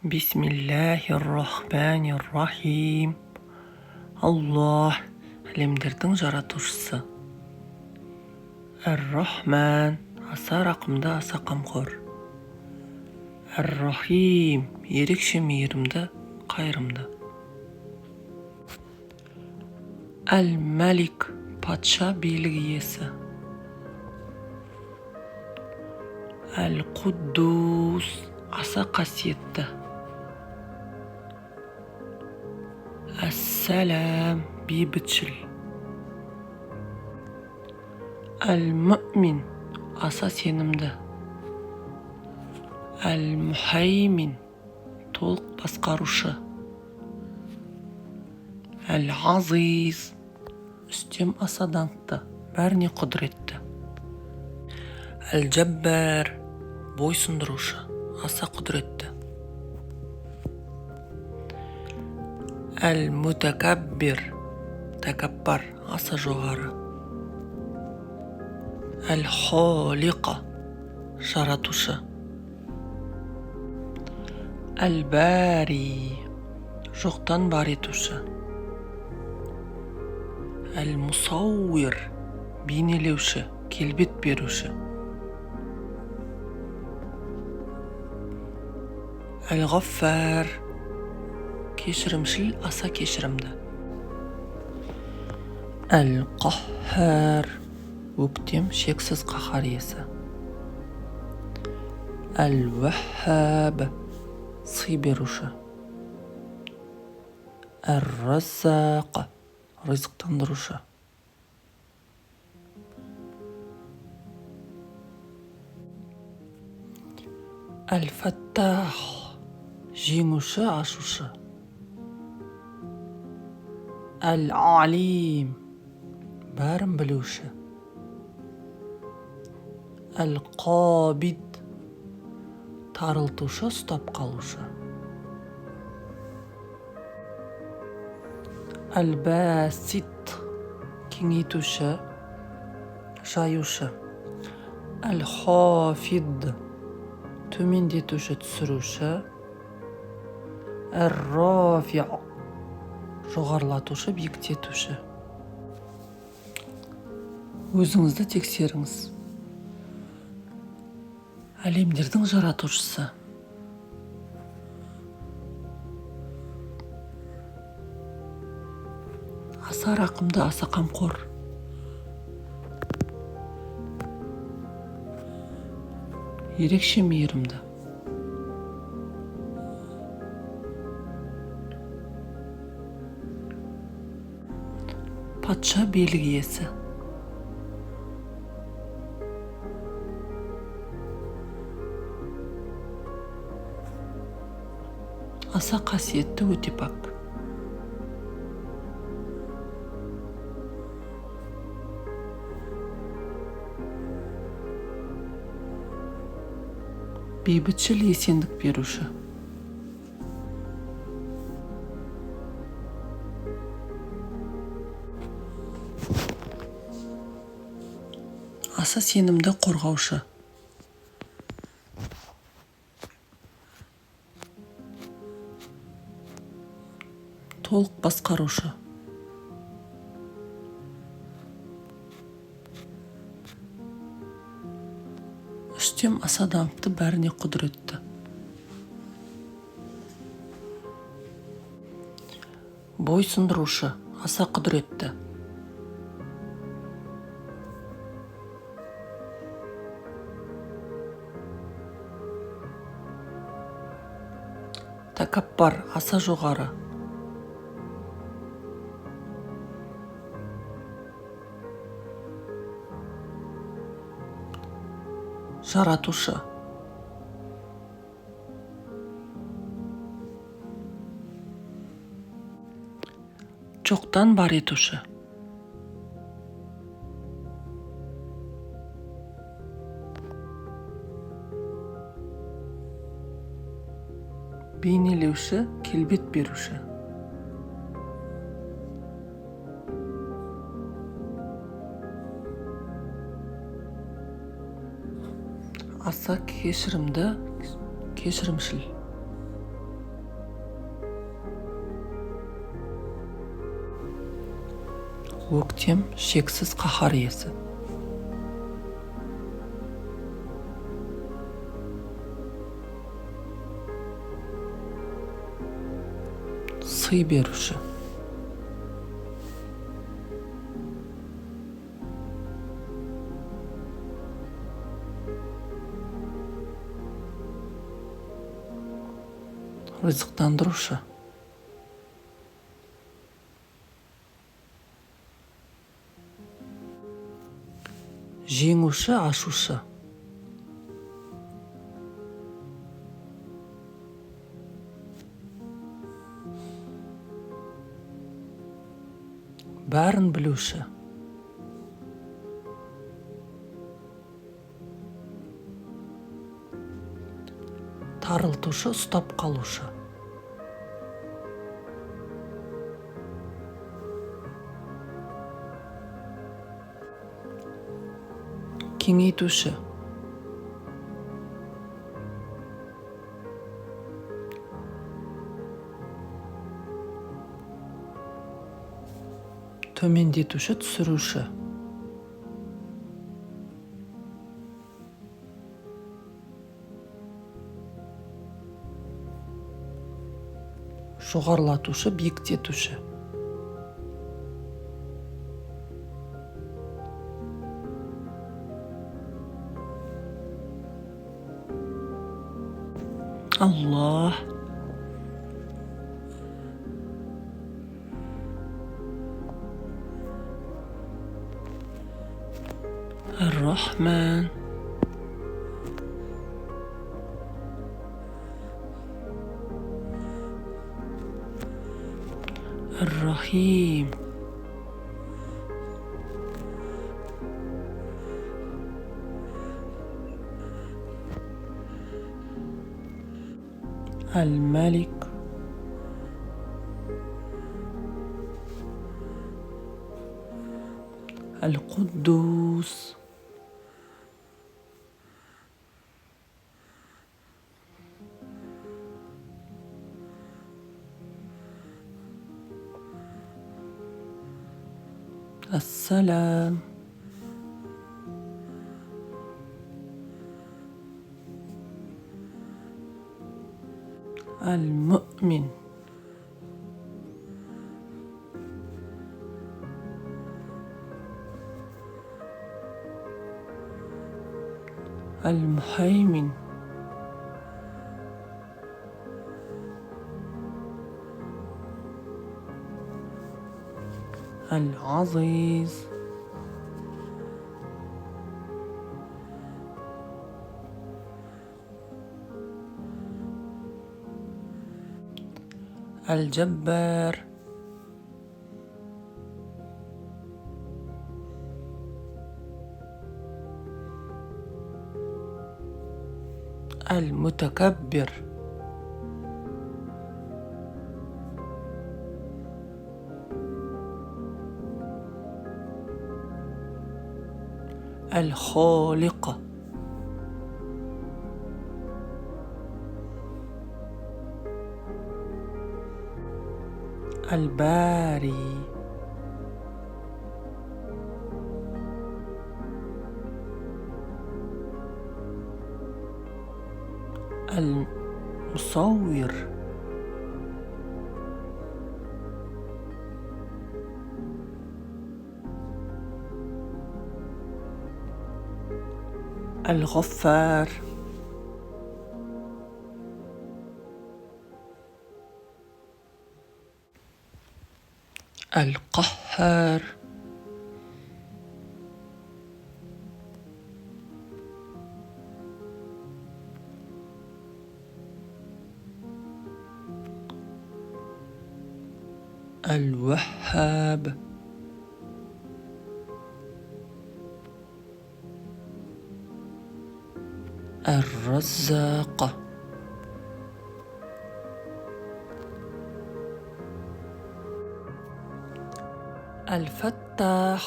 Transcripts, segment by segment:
Бисмиллахир-рахманир-рахим. Аллах, әлемдердің жаратушысы. Ар-Рахман, аса рақымды, аса қамқор. Ар-Рахим, ерекше мейірімді, қайырымды. Әл-Малик, патша, билік иесі. Әл-Қуддус, аса қасиетті. Әс-Сәлам, бейбітшіл. Әл-Муъмин, аса сенімді. Әл-Мухаймин, толық басқарушы. Әл-Азиз, үстем аса даңқты, бәріне құдіретті. Әл-Джаббар, бойсұндырушы, аса құдіретті. Әл-Мутакаббир, тәкаппар, аса жоғары. Әл-Холиқа, жаратушы. Әл-Бари, жоқтан бар етуші. Әл-Мусауир, бейнелеуші, келбет беруші. Әл-Ғаффар, кешірімшіл, аса кешірімді. Әл-Қаххар, өктем, шексіз қаһар иесі. Әл-Ваххаб, сый беруші. Әр-Раззақ, ризықтандырушы. Әл-Фаттах, жеңуші, ашушы. Әл-Алим, бәрін білуші. Әл-Қабид, тарылтушы, ұстап қалушы. Әл-Басит, кеңейтуші, жаюшы. Әл-Хафид, төмендетуші, түсіруші. Әр-Рафи, жоғарлатушы, биіктетуші. Өзіңізді тексеріңіз. Әлемдердің жаратушысы. Аса рақымды, аса қамқор. Ерекше мейірімді. Патша, билік иесі. Аса қасиетті, өте пак. Бейбітшіл, есендік беруші. Аса сенімді, қорғаушы. Толық басқарушы. Үстем аса даңқты, бәріне құдіретті. Бойсұндырушы, аса құдіретті. Тәкаппар, аса жоғары. Жаратушы. Жоқтан бар етуші. Бейнелеуші, келбет беруші. аса кешірімді, кешірімшіл. Өктем шексіз қаһар иесі. Сый беруші. Рызықтандырушы. Жеңуші, ашушы. Бәрін білуші. Тарылтушы, ұстап қалушы. Кеңейтуші. Төмендетуші, түсіруші. Жоғарлатушы, биіктетуші. Allah. الرحمن. الرحيم. الملك. القدوس. السلام. المؤمن. المهيمن. العزيز. الجبار. المتكبر. الخالق. الباري. المصور. الغفار. القهار. الوهاب. الرزاق. الفتاح.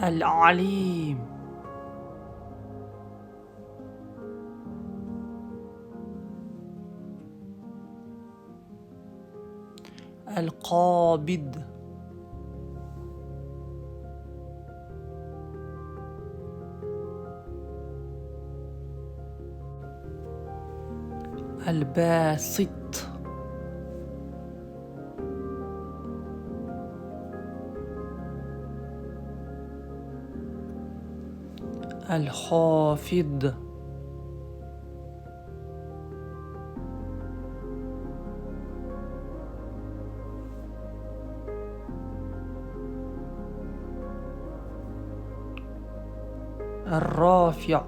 العليم. القابض، الباسط، الخافض، الرافع،